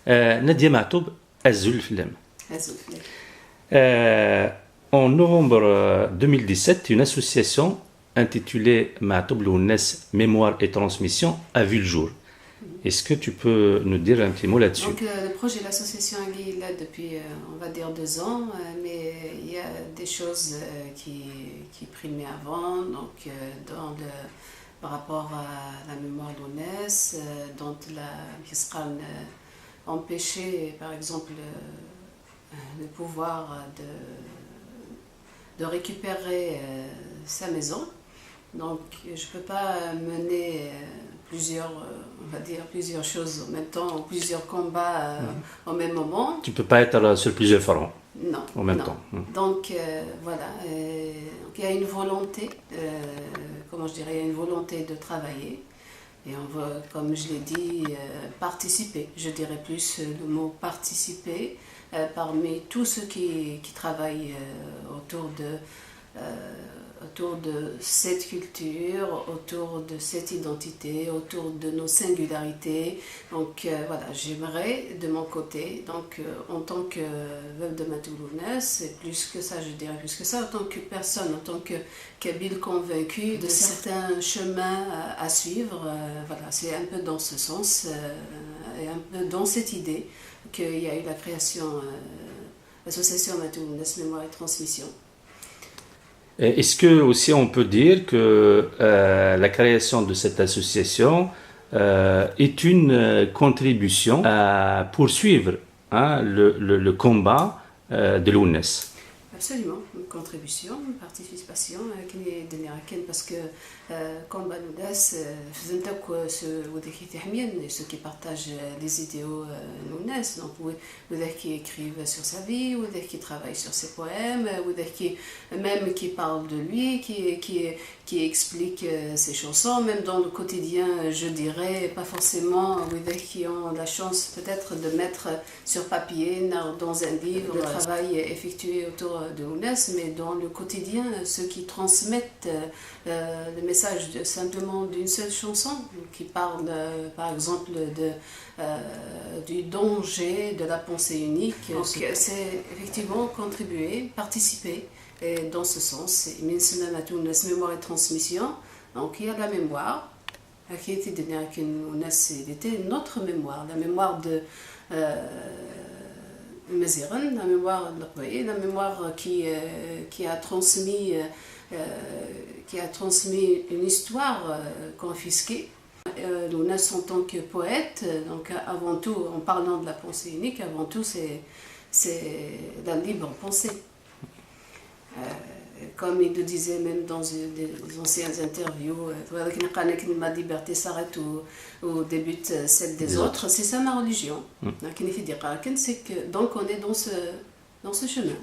Nadia Matoub, Azul Film. Azul Film. En novembre 2017, une association intitulée Matoub Lounes Mémoire et Transmission a vu le jour. Est-ce que tu peux nous dire un petit mot là-dessus? Donc, le projet de l'association est là depuis, on va dire, 2 ans, mais il y a des choses qui primaient avant, donc par rapport à la mémoire lounaise, dont qui sera empêcher, par exemple, le pouvoir de récupérer sa maison. Donc, je ne peux pas mener plusieurs choses en même temps, plusieurs combats au même moment. Tu ne peux pas être sur plusieurs fronts en même temps. Donc, voilà. Donc, il y a une volonté, il y a une volonté de travailler. Et on veut, comme je l'ai dit, participer. Je dirais plus le mot participer parmi tous ceux qui travaillent autour de cette culture, autour de cette identité, autour de nos singularités. Donc voilà, j'aimerais de mon côté, donc en tant que veuve de Matoub Lounes, et plus que ça, je dirais plus que ça, en tant que personne, en tant que kabyle convaincue de certains chemins à suivre, voilà, c'est un peu dans ce sens, et un peu dans cette idée qu'il y a eu la création de l'association Matoub Lounes Mémoire et Transmission. Est-ce que aussi on peut dire que la création de cette association est une contribution à poursuivre le combat de Lounes? Absolument, une contribution, une participation parce que combat Lounes, ceux qui partagent les idéaux Lounes, donc ceux qui écrivent sur sa vie, ceux qui travaillent sur ses poèmes, qui parlent de lui, qui expliquent ses chansons, même dans le quotidien, je dirais, pas forcément ceux qui ont la chance peut-être de mettre sur papier, dans un livre, le travail effectué autour de Lounes, mais dans le quotidien, ceux qui transmettent le message simplement d'une seule chanson, qui parle par exemple du danger de la pensée unique. Donc c'est effectivement contribuer, participer, et dans ce sens, mémoire et transmission. Donc il y a la mémoire, qui était c'était notre mémoire, la mémoire de Maziran, la mémoire qui a transmis une histoire confisquée. Lounes en tant que poète, donc avant tout, en parlant de la pensée unique, avant tout c'est la libre pensée. Comme il le disait même dans des anciennes interviews, ma liberté s'arrête où débute celle des autres, c'est ça ma religion. Donc on est dans ce chemin.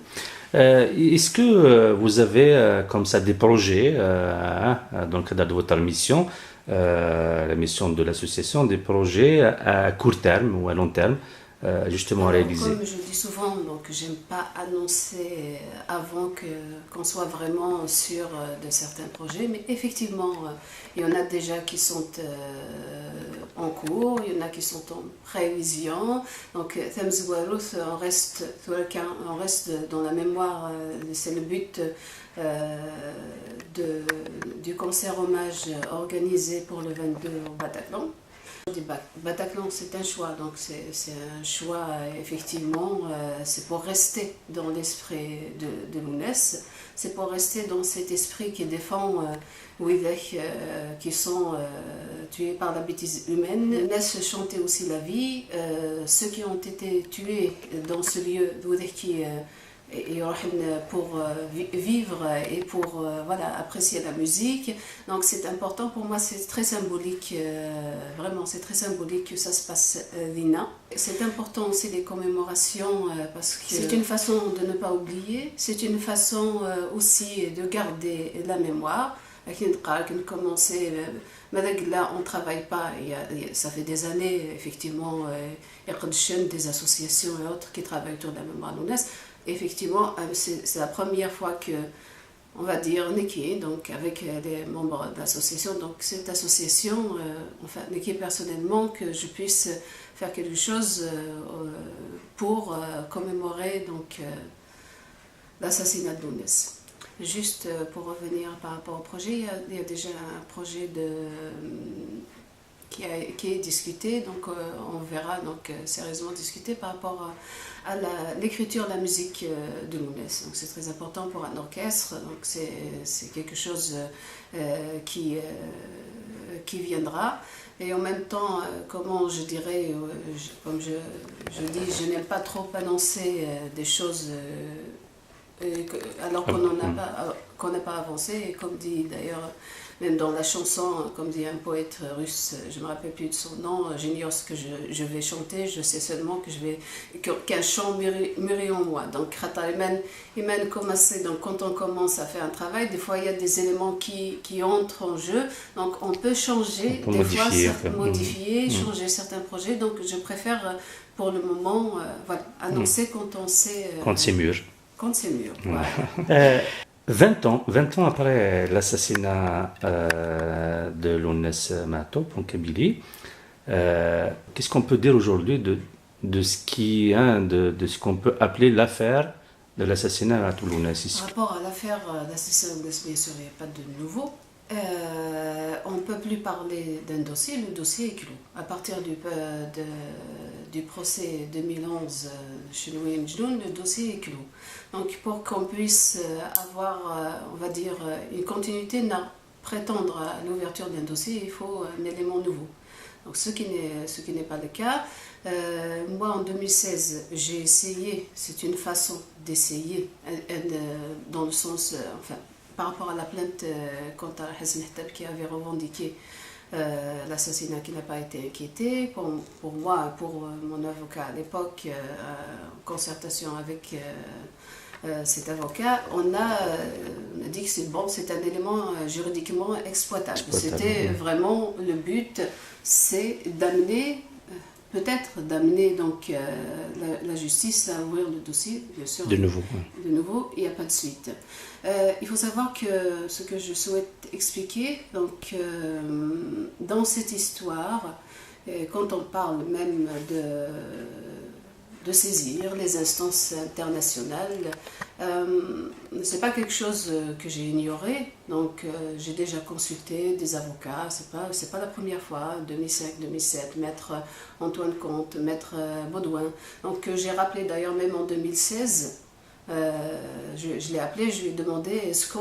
Est-ce que vous avez comme ça des projets dans le cadre de votre mission, la mission de l'association, des projets à court terme ou à long terme justement réalisés? Comme je dis souvent, donc j'aime pas annoncer avant qu'on soit vraiment sûr de certains projets, mais effectivement il y en a déjà qui sont en cours, il y en a qui sont en prévision. Donc on reste dans la mémoire, c'est le but du concert hommage organisé pour le 22 au Bataclan. Bataclan, c'est un choix, donc c'est un choix effectivement, c'est pour rester dans l'esprit de Lounes, c'est pour rester dans cet esprit qui défend qui sont tués par la bêtise humaine, laisse chanter aussi la vie, ceux qui ont été tués dans ce lieu pour vivre et pour apprécier la musique. Donc c'est important pour moi, c'est très symbolique, vraiment c'est très symbolique que ça se passe Lina. C'est important aussi les commémorations parce que c'est une façon de ne pas oublier, c'est une façon aussi de garder la mémoire. Là, on ne travaille pas, ça fait des années, effectivement, il y a des associations et autres qui travaillent autour de la mémoire lounaise. Effectivement, c'est la première fois que on va dire, Niki, donc avec les membres de l'association. Donc cette association, enfin Niki personnellement, que je puisse faire quelque chose pour commémorer donc l'assassinat de Lounès. Juste pour revenir par rapport au projet, il y a déjà un projet qui est discuté, donc on verra donc sérieusement discuter par rapport à l'écriture de la musique de Lounès. Donc c'est très important pour un orchestre, donc c'est quelque chose qui viendra. Et en même temps, comment je dirais, comme je dis, je n'aime pas trop annoncer des choses alors qu'on n'a pas avancé. Et comme dit d'ailleurs, même dans la chanson, comme dit un poète russe, je ne me rappelle plus de son nom, j'ignore ce que je vais chanter, je sais seulement qu'un chant mûrit en moi. Donc, donc quand on commence à faire un travail, des fois il y a des éléments qui entrent en jeu, donc on peut changer, on peut modifier, changer certains projets. Donc je préfère pour le moment annoncer quand on sait. Quand c'est mûr. Quand c'est mûr. Voilà. 20 ans après l'assassinat de Lounès Mahtoub en Kabylie, qu'est-ce qu'on peut dire aujourd'hui de ce qu'on peut appeler l'affaire de l'assassinat de Lounès? Par rapport à l'affaire d'assassinat de Lounès, bien sûr, il n'y a pas de nouveau. On ne peut plus parler d'un dossier, le dossier est clos. À partir du procès 2011 chez Louis Mjloun, le dossier est clos. Donc pour qu'on puisse avoir, on va dire, une continuité, prétendre à l'ouverture d'un dossier, il faut un élément nouveau. Donc ce qui n'est pas le cas. Moi en 2016, j'ai essayé, c'est une façon d'essayer, dans le sens, par rapport à la plainte contre Hassan Hettab qui avait revendiqué l'assassinat qui n'a pas été inquiété. Pour moi, pour mon avocat à l'époque, en concertation avec cet avocat, on a dit que c'est bon, c'est un élément juridiquement exploitable. C'était vraiment le but, c'est d'amener donc la justice à ouvrir le dossier, bien sûr. De nouveau, il n'y a pas de suite. Il faut savoir que ce que je souhaite expliquer, donc dans cette histoire, quand on parle même de saisir les instances internationales, c'est pas quelque chose que j'ai ignoré. Donc j'ai déjà consulté des avocats, c'est pas la première fois, 2005-2007, maître Antoine Comte, maître Baudouin. Donc j'ai rappelé d'ailleurs même en 2016. Je l'ai appelé, je lui ai demandé est-ce que,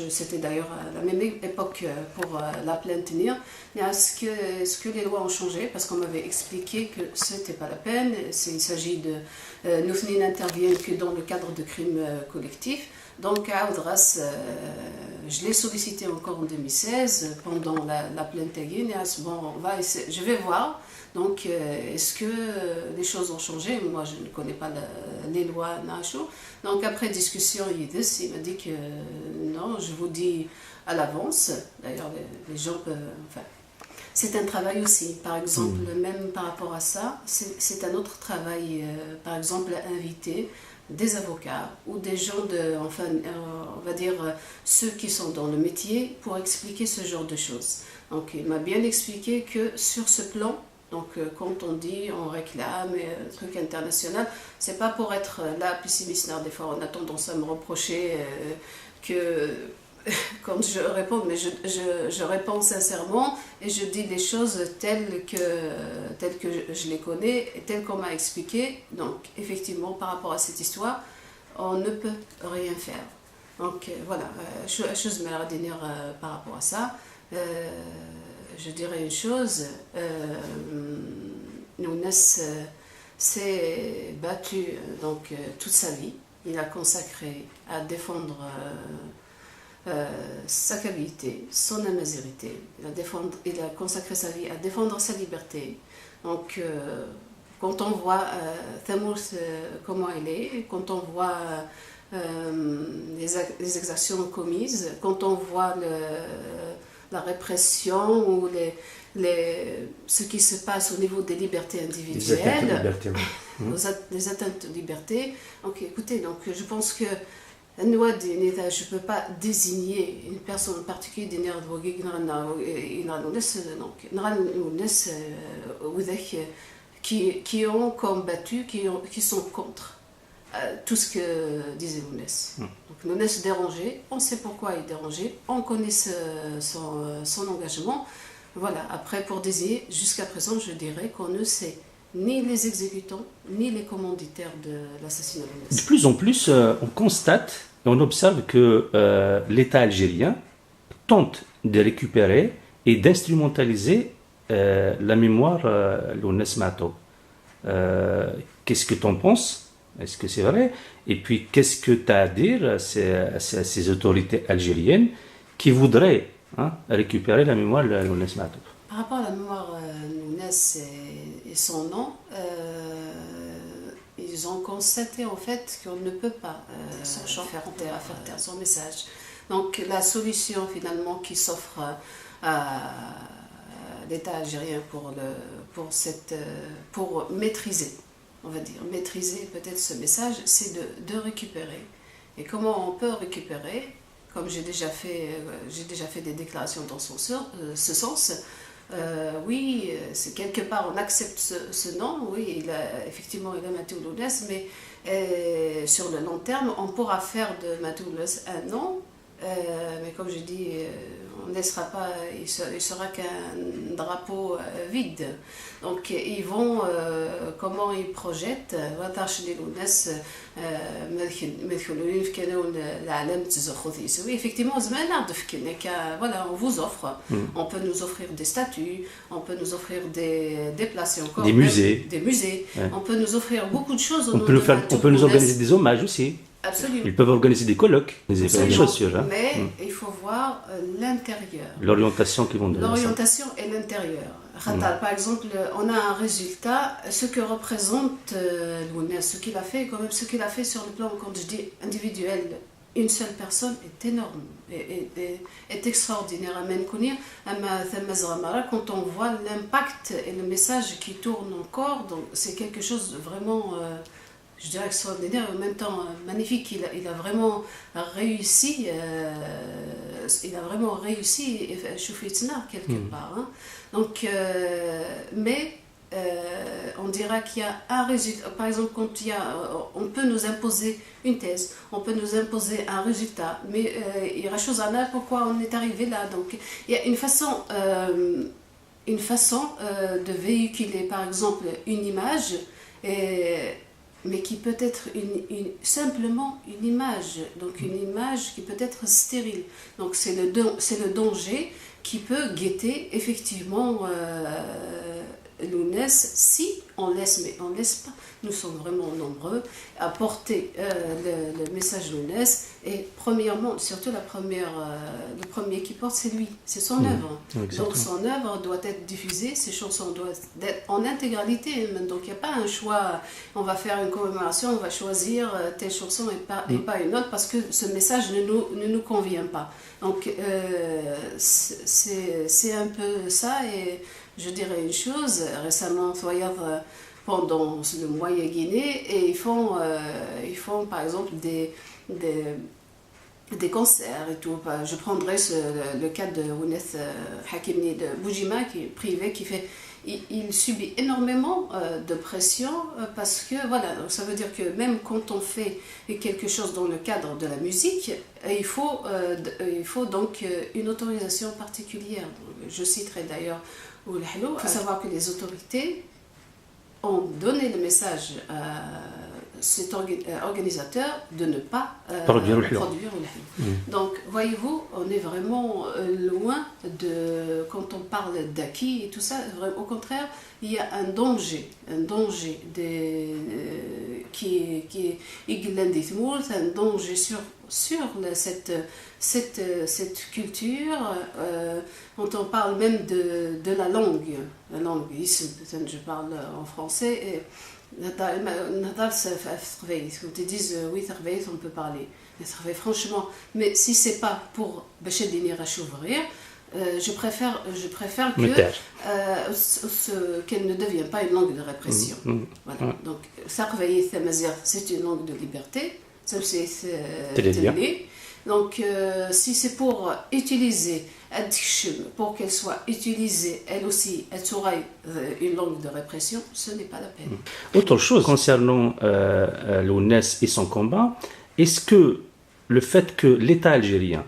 c'était d'ailleurs à la même époque pour la plainte NIR, mais est-ce que les lois ont changé? Parce qu'on m'avait expliqué que c'était pas la peine, il s'agit de. Nous n'interviennent que dans le cadre de crimes collectifs. Donc à Audras, je l'ai sollicité encore en 2016 pendant la plainte Aguinas. Bon, je vais voir. Donc, est-ce que les choses ont changé? Moi, je ne connais pas les lois Nacho. Donc, après discussion, il m'a dit que non, je vous dis à l'avance. D'ailleurs, les gens peuvent. C'est un travail aussi. Par exemple, même par rapport à ça, c'est un autre travail. Par exemple, inviter des avocats ou des gens on va dire ceux qui sont dans le métier pour expliquer ce genre de choses. Donc, il m'a bien expliqué que sur ce plan, donc quand on dit, on réclame un truc international, c'est pas pour être là pessimiste. Des fois on a tendance à me reprocher que quand je réponds, mais je réponds sincèrement et je dis les choses telles que je les connais et telles qu'on m'a expliqué. Donc effectivement par rapport à cette histoire, on ne peut rien faire. Donc voilà, chose maladie par rapport à ça. Je dirais une chose, Lounès s'est battu donc, toute sa vie. Il a consacré à défendre sa qualité, son amazérité. Il a consacré sa vie à défendre sa liberté. Donc, quand on voit Thamous comment il est, quand on voit les exactions commises, quand on voit la répression ou ce qui se passe au niveau des libertés individuelles, les atteintes de liberté. Donc écoutez, donc, je pense que je ne peux pas désigner une personne en particulier qui ont combattu, qui sont contre tout ce que disait Lounès. Donc Lounès dérangeait, on sait pourquoi il dérangeait, on connaît son engagement. Voilà, après pour désigner, jusqu'à présent je dirais qu'on ne sait ni les exécutants, ni les commanditaires de l'assassinat de Lounès. De plus en plus, on constate et on observe que l'État algérien tente de récupérer et d'instrumentaliser la mémoire Lounès Matoub. Qu'est-ce que tu en penses? Est-ce que c'est vrai? Et puis, qu'est-ce que tu as à dire à ces autorités algériennes qui voudraient récupérer la mémoire de Lounès Matoub? Par rapport à la mémoire Lounès et son nom, ils ont constaté en fait qu'on ne peut pas faire taire son message. Donc la solution finalement qui s'offre à l'État algérien pour maîtriser, on va dire, maîtriser peut-être ce message, c'est de récupérer. Et comment on peut récupérer? Comme j'ai déjà fait des déclarations dans ce sens. Oui, c'est quelque part on accepte ce nom, oui, effectivement il a Matoub Lounès, mais sur le long terme on pourra faire de Matoub Lounès un nom, mais comme je dis, on ne laissera pas, il sera qu'un drapeau vide. Donc ils vont, comment ils projettent, effectivement, voilà, on vous offre, on peut nous offrir des statues, on peut nous offrir des places encore, des musées, ouais. On peut nous offrir beaucoup de choses. On peut nous organiser des hommages aussi. Absolument. Ils peuvent organiser des colloques, des choses. Mais il faut voir l'intérieur. L'orientation qu'ils vont donner. L'orientation et l'intérieur. Par exemple, on a un résultat, ce que représente Lounès, ce qu'il a fait, quand même, ce qu'il a fait sur le plan, quand je dis individuel, une seule personne est énorme, est extraordinaire. Quand on voit l'impact et le message qui tourne encore, donc c'est quelque chose de vraiment, je dirais extraordinaire, et en même temps magnifique. Il a vraiment réussi, Choufitna quelque part. Hein. Donc, on dira qu'il y a un résultat. Par exemple, quand on peut nous imposer une thèse, on peut nous imposer un résultat, mais il y aura chose à dire pourquoi on est arrivé là. Donc, il y a une façon de véhiculer, par exemple, une image, mais qui peut être simplement une image, donc une image qui peut être stérile. Donc c'est le danger qui peut guetter effectivement Lounès si on laisse, mais on ne laisse pas. Nous sommes vraiment nombreux à porter le message Lounès, et premièrement, surtout le premier qui porte, c'est lui, c'est son œuvre. Donc son œuvre doit être diffusée, ses chansons doivent être en intégralité. Donc il n'y a pas un choix, on va faire une commémoration, on va choisir telle chanson et pas une autre parce que ce message ne nous convient pas. Donc c'est un peu ça. Et je dirais une chose, récemment, pendant le Moyen Guinée, et ils font par exemple des concerts et tout. Je prendrai le cas de Ounès Hakimni de Boujima, qui est privé, il subit énormément de pression parce que, voilà, ça veut dire que même quand on fait quelque chose dans le cadre de la musique, il faut donc une autorisation particulière. Je citerai d'ailleurs il faut savoir que les autorités ont donné le message à cet organisateur de ne pas produire le hlo. Donc, voyez-vous, on est vraiment loin de, quand on parle d'acquis et tout ça, au contraire, il y a un danger qui est un danger sur cette culture. Quand on parle même de la langue, je parle en français, et quand ils disent oui, on peut parler, franchement, mais si c'est pas pour je préfère qu'elle ne devienne pas une langue de répression. Voilà. Donc, c'est une langue de liberté, Donc, si c'est pour utiliser, pour qu'elle soit utilisée, elle aussi, une langue de répression, ce n'est pas la peine. Autre chose concernant l'ONES et son combat, est-ce que le fait que l'État algérien,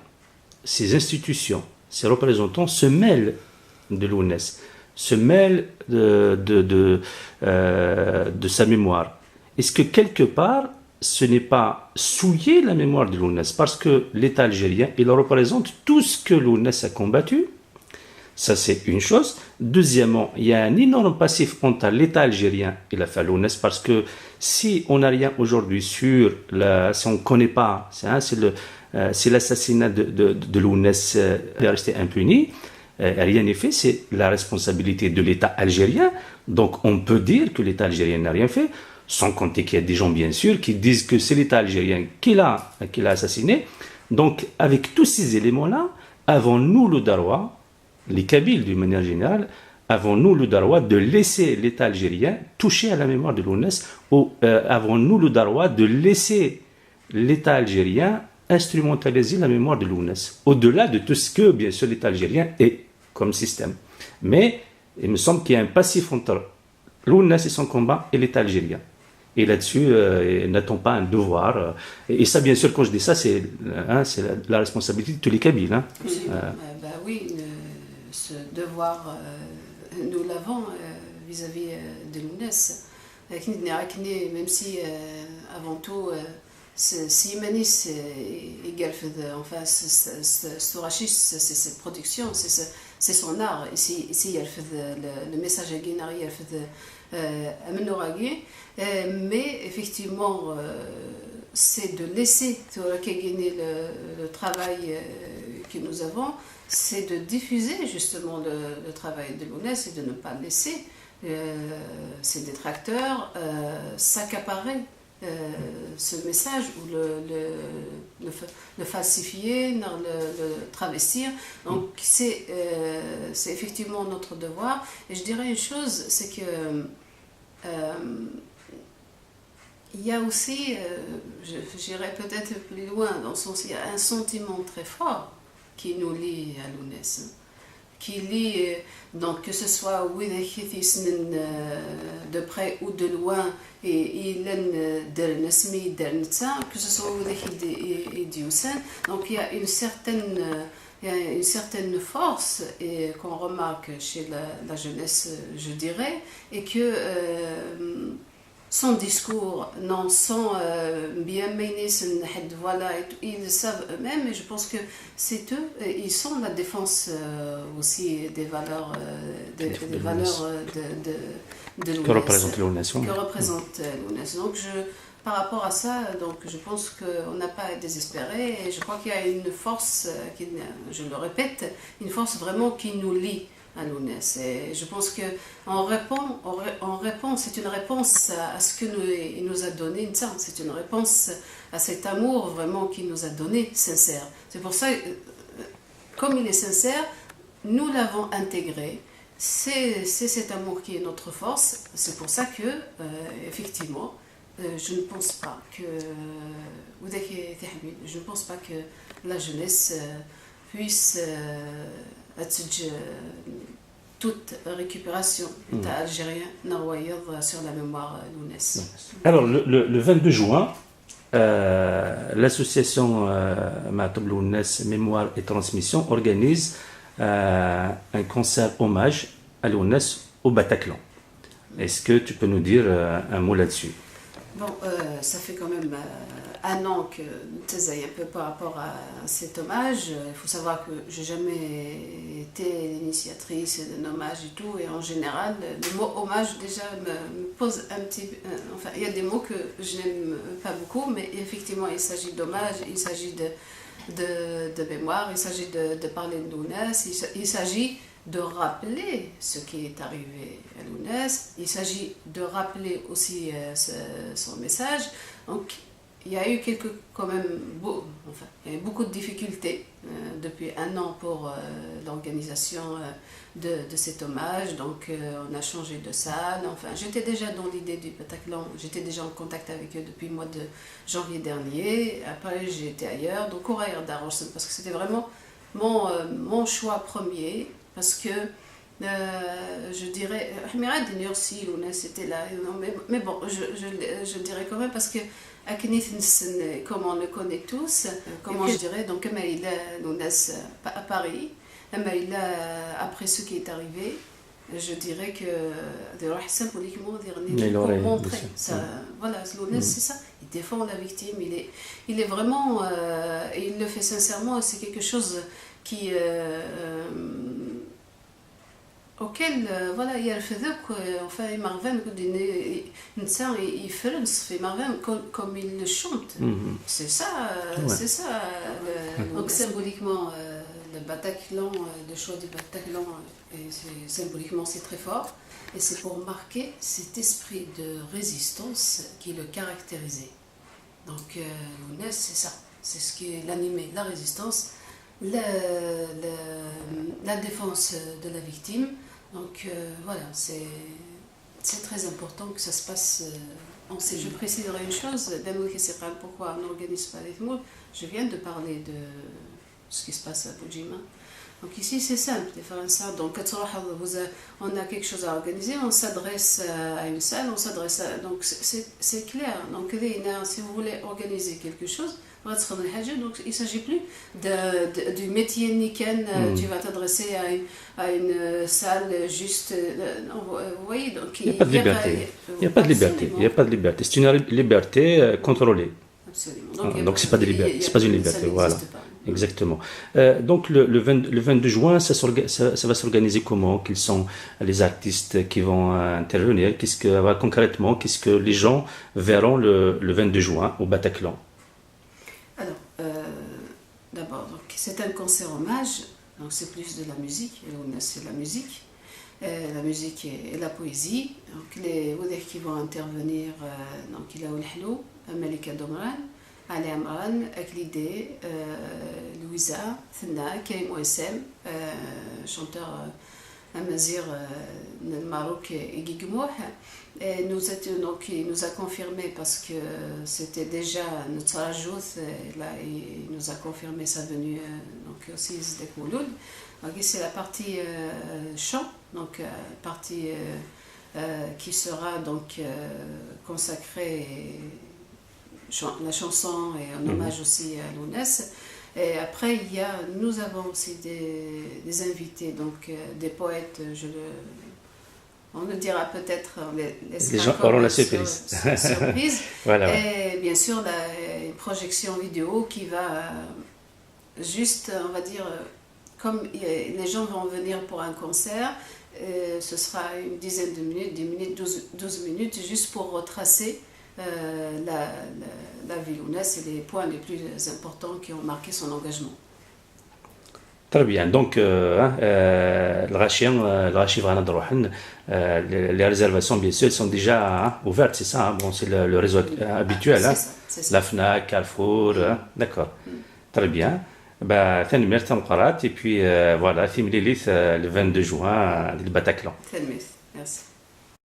ses institutions, ses représentants se mêlent de l'ONES, se mêlent de sa mémoire, est-ce que quelque part, ce n'est pas souiller la mémoire de l'ONES, parce que l'État algérien, il représente tout ce que l'ONES a combattu. Ça, c'est une chose. Deuxièmement, il y a un énorme passif entre l'État algérien et la l'ONES, parce que si on n'a rien aujourd'hui sur, si on ne connaît pas, c'est l'assassinat de l'ONES qui est resté impuni, rien n'est fait, c'est la responsabilité de l'État algérien. Donc on peut dire que l'État algérien n'a rien fait, sans compter qu'il y a des gens, bien sûr, qui disent que c'est l'État algérien qui l'a assassiné. Donc, avec tous ces éléments-là, avons-nous le droit, les Kabyles d'une manière générale, avons-nous le droit de laisser l'État algérien toucher à la mémoire de l'ONES, ou avons-nous le droit de laisser l'État algérien instrumentaliser la mémoire de l'ONES, au-delà de tout ce que, bien sûr, l'État algérien est comme système. Mais il me semble qu'il y a un passif entre l'ONES et son combat et l'État algérien. Et là-dessus, n'a-t-on pas un devoir et ça, bien sûr, quand je dis ça, c'est la responsabilité de tous les Kabyles. Hein. Oui, ce devoir, nous l'avons vis-à-vis de l'ONES. Même si, avant tout, si Manis égal enfin, Storachis, c'est cette production, c'est son art. Ici, il y a le message à Guénari, il y a mais effectivement, c'est de laisser le travail que nous avons, c'est de diffuser justement le travail de l'ONES et de ne pas laisser ces détracteurs s'accaparer ce message ou le falsifier, le travestir. Donc c'est effectivement notre devoir. Et je dirais une chose, c'est que il y a aussi, j'irais peut-être plus loin, dans le sens il y a un sentiment très fort qui nous lie à l'ONES, qui lie, donc que ce soit de près ou de loin, et que ce soit donc il y a une certaine force qu'on remarque chez la jeunesse, je dirais, et que son discours, non, sans bien mener, voilà, ils savent eux-mêmes, et je pense que c'est eux, ils sont la défense aussi des valeurs de l'ONES. Que représente l'ONES. Que représente l'ONES. Donc, par rapport à ça, donc, je pense qu'on n'a pas à désespérer, et je crois qu'il y a une force, je le répète, une force vraiment qui nous lie à l'ONES. Et je pense qu'on répond, c'est une réponse à ce qu'il nous a donné, c'est une réponse à cet amour vraiment qu'il nous a donné, sincère. C'est pour ça, comme il est sincère, nous l'avons intégré. C'est cet amour qui est notre force. C'est pour ça que, effectivement, je ne pense pas que la jeunesse puisse toute récupération algérien sur la mémoire l'ONES. Alors, le 22 juin, l'association Ma'atoub l'ONES Mémoire et Transmission organise un concert hommage à l'ONES au Bataclan. Est-ce que tu peux nous dire un mot là-dessus? Bon, ça fait quand même un an que nous un peu par rapport à cet hommage. Il faut savoir que j'ai jamais été l'initiatrice d'un hommage et tout, et en général, le mot hommage déjà me pose un petit... enfin, il y a des mots que je n'aime pas beaucoup, mais effectivement, il s'agit d'hommage, il s'agit de mémoire, il s'agit de parler de l'ONES, il s'agit de rappeler ce qui est arrivé à l'ONES, il s'agit de rappeler aussi son message. Donc, il y a eu quand même, il y a eu beaucoup de difficultés depuis un an pour l'organisation de cet hommage. Donc, on a changé de salle. Enfin, j'étais déjà dans l'idée du Bataclan. J'étais déjà en contact avec eux depuis le mois de janvier dernier. Après, j'ai été ailleurs. Donc, au Rayer d'Arossen, parce que c'était vraiment mon choix premier. Parce que, je dirais, Ahmirad Nursi, c'était là. Mais bon, je dirais quand même parce que comme on le connaît tous, comment je dirais, donc Amaïla Lounas à Paris, Amaïla après ce qui est arrivé, je dirais que symboliquement pour montrer ça, voilà, Lounas c'est ça, il défend la victime, il est vraiment, il le fait sincèrement, c'est quelque chose qui auquel voilà يرفضك enfin Marvin il fait Marvin comme il le chante c'est ça donc symboliquement le Bataclan, le choix du Bataclan symboliquement c'est très fort et c'est pour marquer cet esprit de résistance qui le caractérisait. Donc Lounès c'est ça, c'est ce qui l'animait, la résistance, la défense de la victime. Donc voilà, c'est très important que ça se passe en ces jours. Je préciserai une chose, pourquoi on n'organise pas les mots. Je viens de parler de ce qui se passe à Boujima. Donc ici c'est simple de faire ça. Donc on a quelque chose à organiser, on s'adresse à une salle, donc c'est clair. Donc si vous voulez organiser quelque chose, donc il ne s'agit plus du métier Niken, tu vas t'adresser à une salle juste. Vous voyez, donc il n'y a pas de liberté. Il n'y a pas de liberté. Il n'y a pas de liberté. C'est une liberté contrôlée. Absolument. Donc c'est pas de liberté, c'est pas une liberté. Voilà. Exactement. Donc le 22 juin, ça va s'organiser comment? Quels sont les artistes qui vont intervenir? Concrètement, qu'est-ce que les gens verront le 22 juin au Bataclan? Alors, d'abord, c'est un concert hommage, donc c'est plus de la musique, c'est la musique et la poésie. Donc les Oudeh qui vont intervenir, donc il y a Oulhlou, Malika Domran, Ali Amran, Aklidé, Louisa, Thna, Karim Ouessem, chanteur amazir Maroc et Guigmouh. Il nous a confirmé parce que c'était déjà notre rajout, là il nous a confirmé sa venue donc aussi Zdek Mouloud. Donc c'est la partie chant, donc partie qui sera donc consacrée la chanson et un hommage aussi à Lounès. Et après nous avons aussi des invités, donc des poètes, on le dira peut-être, les gens auront la surprise. Voilà. Et bien sûr, une projection vidéo qui va juste, on va dire, comme les gens vont venir pour un concert, ce sera une dizaine de minutes, 10 minutes, 12 minutes, juste pour retracer la vie Lounès et les points les plus importants qui ont marqué son engagement. Très bien. Donc, les réservations, bien sûr, sont déjà ouvertes, c'est ça. Bon, c'est le réseau habituel. C'est ça. La FNAC, Carrefour, d'accord. Très bien. Et puis, voilà, le 22 juin, le Bataclan. Merci.